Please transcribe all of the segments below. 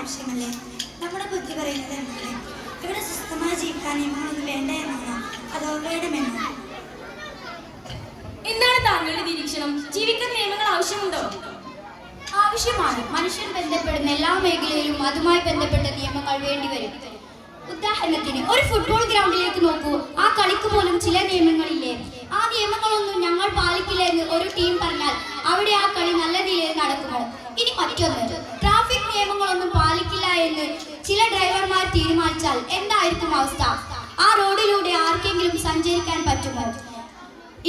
ആവശ്യമല്ലേ? നമ്മുടെ ബുദ്ധി പറയുന്നത് എന്നല്ലേ? ഇവിടെ സ്വസ്ഥമായി ജീവിക്കാൻ നിയമങ്ങളൊന്നും വേണ്ട എന്നാണോ, അതോ വേണമെന്നോ? എന്താണ് താങ്കളുടെ നിരീക്ഷണം? ജീവിക്കാൻ നിയമങ്ങൾ ആവശ്യമുണ്ടോ? ആവശ്യമാണ്. മനുഷ്യൻ ബന്ധപ്പെടുന്ന എല്ലാ മേഖലയിലും അതുമായി ബന്ധപ്പെട്ട നിയമങ്ങൾ വേണ്ടിവരും. ഉദാഹരണത്തിന് ഒരു ഫുട്ബോൾ ഗ്രൗണ്ടിലേക്ക് നോക്കൂ. ആ കളിക്ക് പോലും ചില നിയമങ്ങളില്ലേ? ആ നിയമങ്ങളൊന്നും ഞങ്ങൾ പാലിക്കില്ല എന്ന് ഒരു ടീം പറഞ്ഞാൽ അവിടെ ആ കളി നല്ല നിലയിൽ നടക്കുമോ? ഇനി മറ്റൊന്ന്, ട്രാഫിക് നിയമങ്ങളൊന്നും പാലിക്കില്ല എന്ന് ചില ഡ്രൈവർമാർ തീരുമാനിച്ചാൽ എന്തായിരിക്കും അവസ്ഥ? ആ റോഡിലൂടെ ആർക്കെങ്കിലും സഞ്ചരിക്കാൻ പറ്റുമോ?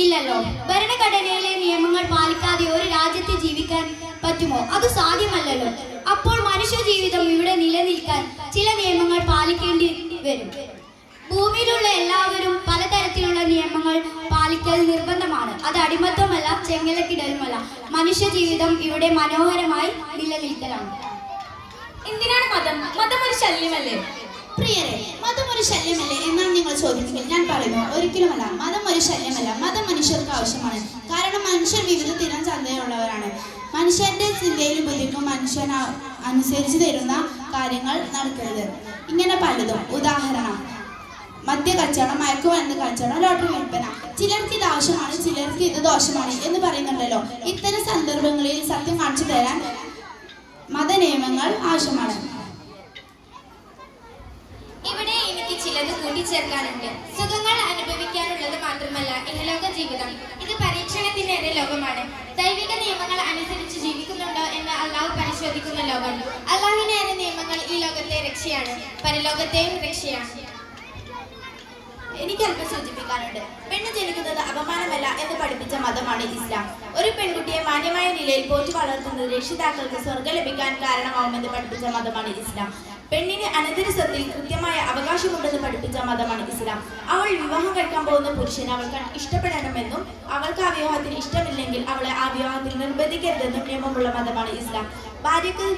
ഇല്ലല്ലോ. ഭരണഘടനയിലെ നിയമങ്ങൾ പാലിക്കാതെ ഒരു രാജ്യത്ത് ജീവിക്കാൻ പറ്റുമോ? അത് സാധ്യമല്ലല്ലോ. അപ്പോൾ മനുഷ്യ ജീവിതം ഇവിടെ നിലനിൽക്കാൻ ചില നിയമങ്ങൾ പാലിക്കേണ്ടി വരും. ഭൂമിയിലുള്ള എല്ലാവരും പലതരത്തിലുള്ള നിയമങ്ങൾ പാലിക്കൽ നിർബന്ധമാണ്. അത് അടിമത്വമല്ല, ചെങ്ങലക്കിടലുമല്ല. മനുഷ്യ ജീവിതം ഇവിടെ മനോഹരമായി നിലനിൽക്കലാണ്. എന്തിനാണ് മതം? മതം ഒരു ശല്യമല്ലേ? പ്രിയരെ, മതം ഒരു ശല്യമല്ലേ എന്നാണ് നിങ്ങൾ ചോദിക്കുക. ഞാൻ പറയുന്നു, ഒരിക്കലുമല്ല. മതം ഒരു ശല്യമല്ല. മതം മനുഷ്യർക്ക് ആവശ്യമാണ്. കാരണം മനുഷ്യർ വിവിധ തരം ചിന്തയുള്ളവരാണ്. മനുഷ്യന്റെ ചിന്തയിലും ബുദ്ധിക്കും മനുഷ്യൻ അനുസരിച്ച് തരുന്ന കാര്യങ്ങൾ നടക്കരുത്. ഇങ്ങനെ പലതും. ഉദാഹരണം, മദ്യ കച്ചവടം, മയക്കുമരുന്ന് കച്ചവടം, ലോട്ടറി വിൽപ്പന. ചിലർക്ക് ഇത് ആവശ്യമാണ്, ചിലർക്ക് ഇത് ദോഷമാണ് എന്ന് പറയുന്നുണ്ടല്ലോ. ഇത്തരം സന്ദർഭങ്ങളിൽ സത്യം കാണിച്ചു തരാൻ മതനിയമങ്ങൾ ആവശ്യമാണ്. ഇവിടെ എനിക്ക് ചിലത് കൂട്ടിച്ചേർക്കാനുണ്ട്. സുഖങ്ങൾ അനുഭവിക്കാനുള്ളത് മാത്രമല്ല ഇഹലോക ജീവിതം. ഇത് പരീക്ഷണത്തിനേറെ ലോകമാണ്. ദൈവിക നിയമങ്ങൾ അനുസരിച്ച് ജീവിക്കുന്നുണ്ടോ എന്ന് അള്ളാഹു പരിശോധിക്കുന്ന ലോകം. അള്ളാഹുവിനേറെ നിയമങ്ങൾ ഈ ലോകത്തെ രക്ഷയാണ്, പരലോകത്തെയും രക്ഷയാണ്. എനിക്ക് അല്പം സൂചിപ്പിക്കാനുണ്ട്. പെണ്ണ് ജനിക്കുന്നത് അപമാനമല്ല എന്ന് പഠിപ്പിച്ച മതമാണ് ഇസ്ലാം. ഒരു പെൺകുട്ടിയെ മാന്യമായ നിലയിൽ പോറ്റി വളർത്തുന്നത് രക്ഷിതാക്കൾക്ക് സ്വർഗം ലഭിക്കാൻ കാരണമാവുമെന്ന് പഠിപ്പിച്ച മതമാണ് ഇസ്ലാം. പെണ്ണിന് അനന്തര സ്വത്തിൽ കൃത്യമായ അവകാശമുണ്ടെന്ന് പഠിപ്പിച്ച മതമാണ് ഇസ്ലാം. അവൾ വിവാഹം കഴിക്കാൻ പോകുന്ന പുരുഷനെ അവൾക്ക് ഇഷ്ടപ്പെടണമെന്നും അവൾക്ക് ആ വിവാഹത്തിന് ഇഷ്ടമില്ലെങ്കിൽ അവളെ ആ വിവാഹത്തിൽ നിർബന്ധിക്കരുതെന്നും നിയമമുള്ള മതമാണ് ഇസ്ലാം. ഭാര്യക്ക്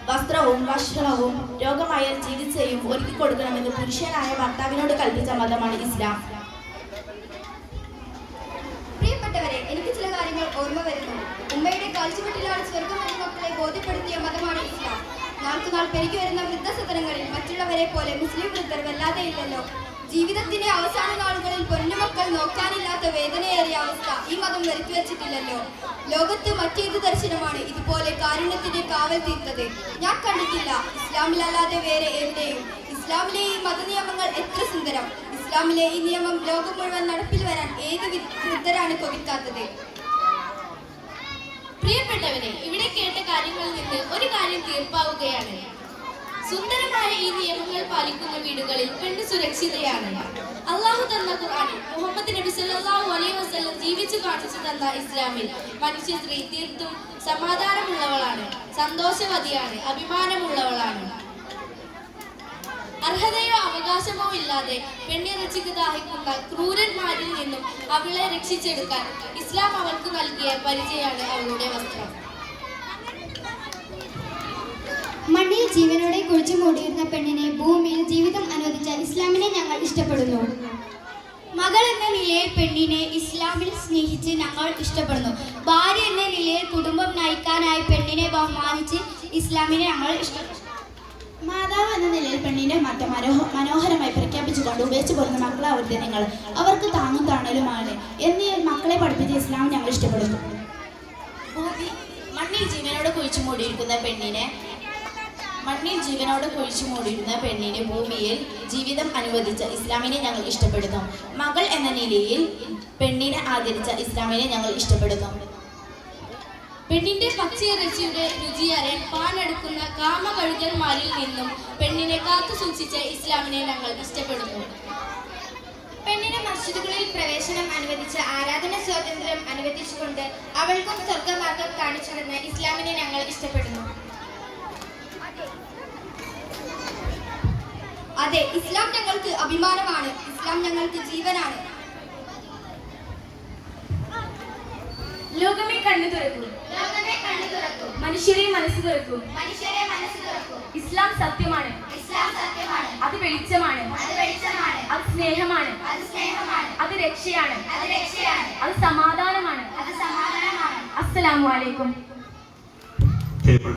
വസ്ത്രവും ഭക്ഷണവും രോഗമായാൽ ചികിത്സയും ഒരുക്കി കൊടുക്കണമെന്ന് പുരുഷനായ ഭർത്താവിനോട് കൽപ്പിച്ച മതമാണ് ഇസ്ലാം. പ്രിയപ്പെട്ടവരെ, എനിക്ക് ചില കാര്യങ്ങൾ ഓർമ്മ വരുന്നു. ഉമ്മയുടെ കാൽച്ചുവട്ടിലാണ് സ്വർഗം എന്ന മക്കളെ ബോധ്യപ്പെടുത്തിയ മതമാണ് ഇസ്ലാം. നാൾക്കുനാൾ പെരുകി വരുന്ന വൃദ്ധസദനങ്ങളിൽ മറ്റുള്ളവരെ പോലെ മുസ്ലിം വൃദ്ധർ വല്ലാതെ ഇല്ലല്ലോ. ജീവിതത്തിന്റെ അവസാന നാളുകളിൽ പൊന്നുമക്കൾ നോക്കാനില്ലാത്ത വേദനയേറിയ അവസ്ഥ ഈ മതം വരുത്തി വച്ചിട്ടില്ലല്ലോ. ലോകത്ത് മറ്റേത് ദർശനമാണ് ഇതുപോലെ കാരുണ്യത്തിന്റെ കാവൽ തീർത്തത്? ഞാൻ കണ്ടിട്ടില്ല, ഇസ്ലാമിലല്ലാതെ വേറെ എവിടെയും. ഇസ്ലാമിലെ ഈ മതനിയമങ്ങൾ എത്ര സുന്ദരം! ഇസ്ലാമിലെ ഈ നിയമം ലോകം മുഴുവൻ നടപ്പിൽ വരാൻ ഏത് വൃദ്ധരാണ് കൊതിക്കാത്തത്? പ്രിയപ്പെട്ടവരെ, ഇവിടെ കേട്ട കാര്യങ്ങളിൽ നിന്ന് ഒരു കാര്യം തീർപ്പാവുകയാണ്. സുന്ദരമായ ഈ നിയമങ്ങൾ പാലിക്കുന്ന വീടുകളിൽ പെണ്ണ് സുരക്ഷിതയാണ്. അള്ളാഹു തന്ന ഖുർആനിൽ മുഹമ്മദ് നബി സല്ലല്ലാഹു അലൈഹി വസല്ലം ജീവിച്ചു കാണിച്ചു തന്ന ഇസ്ലാമിൽ മനുഷ്യ സ്ത്രീ തീർത്തും സമാധാനമുള്ളവളാണ്, സന്തോഷവതിയാണ്, അഭിമാനമുള്ളവളാണ്. അർഹതയോ അവകാശമോ ഇല്ലാതെ പെണ്ണിറച്ചിക്ക് ദാഹിക്കുന്ന ക്രൂരന്മാരിൽ നിന്നും അവളെ രക്ഷിച്ചെടുക്കാൻ ഇസ്ലാം അവൾക്ക് നൽകിയ പരിചയമാണ് അവളുടെ വസ്ത്രം. മണ്ണിൽ ജീവനോടെ കുഴിച്ചു മൂടിയിരുന്ന പെണ്ണിനെ ഭൂമിയിൽ ജീവിതം അനുവദിച്ച ഇസ്ലാമിനെ ഞങ്ങൾ ഇഷ്ടപ്പെടുന്നു. മകൾ എന്ന നിലയിൽ പെണ്ണിനെ ഇസ്ലാമിൽ സ്നേഹിച്ച് ഞങ്ങൾ ഇഷ്ടപ്പെടുന്നു. ഭാര്യ എന്ന നിലയിൽ കുടുംബം നയിക്കാനായി പെണ്ണിനെ ബഹുമാനിച്ച് ഇസ്ലാമിനെ ഞങ്ങൾ ഇഷ്ടപ്പെടുന്നു. മാതാവ് എന്ന നിലയിൽ പെണ്ണിന്റെ മതം മനോഹരമായി പ്രഖ്യാപിച്ചുകൊണ്ട് ഉപേക്ഷിച്ചു പോകുന്ന മക്കളെ അവരുടെ നിങ്ങൾ അവർക്ക് താങ്ങും താണലുമാണ് എന്നീ മക്കളെ പഠിപ്പിച്ച ഇസ്ലാം ഞങ്ങൾ ഇഷ്ടപ്പെടുന്നു. മണ്ണിൽ ജീവനോട് കുഴിച്ചു മൂടിയിരിക്കുന്ന പെണ്ണിനെ ഭൂമിയിൽ ജീവിതം അനുവദിച്ച ഇസ്ലാമിനെ ഞങ്ങൾ ഇഷ്ടപ്പെടുന്നു. മകൾ എന്ന നിലയിൽ പെണ്ണിനെ ആദരിച്ച ഇസ്ലാമിനെ ഞങ്ങൾ ഇഷ്ടപ്പെടുന്നു. പെണ്ണിന്റെ ഭക്ഷ്യരച്ചിയുടെ രുചിയറിയാൻ പാണെടുക്കുന്ന കാമകഴുകന്മാരിൽ നിന്നും പെണ്ണിനെ കാത്തു സൂക്ഷിച്ച ഇസ്ലാമിനെ ഞങ്ങൾ ഇഷ്ടപ്പെടുന്നു. പെണ്ണിന് മസ്ജിദുകളിൽ പ്രവേശനം അനുവദിച്ച് ആരാധന സ്വാതന്ത്ര്യം അനുവദിച്ചുകൊണ്ട് അവൾക്കും സ്വർഗമാർഗം കാണിച്ചു തന്ന ഇസ്ലാമിനെ ഞങ്ങൾ ഇഷ്ടപ്പെടുന്നു. അതെ, ഇസ്ലാം ഞങ്ങൾക്ക് അഭിമാനമാണ്. ഇസ്ലാം ഞങ്ങൾക്ക് ജീവനാണ്. ലോകമേ കണ്ണു തുറക്കൂ, മനുഷ്യരെ മനസ്സ് തുറക്കൂ. ഇസ്ലാം സത്യമാണ്, അത് വെളിച്ചമാണ്, അത് സ്നേഹമാണ്, അത് രക്ഷയാണ്, അത് സമാധാനമാണ്. അസ്സലാമു അലൈക്കും.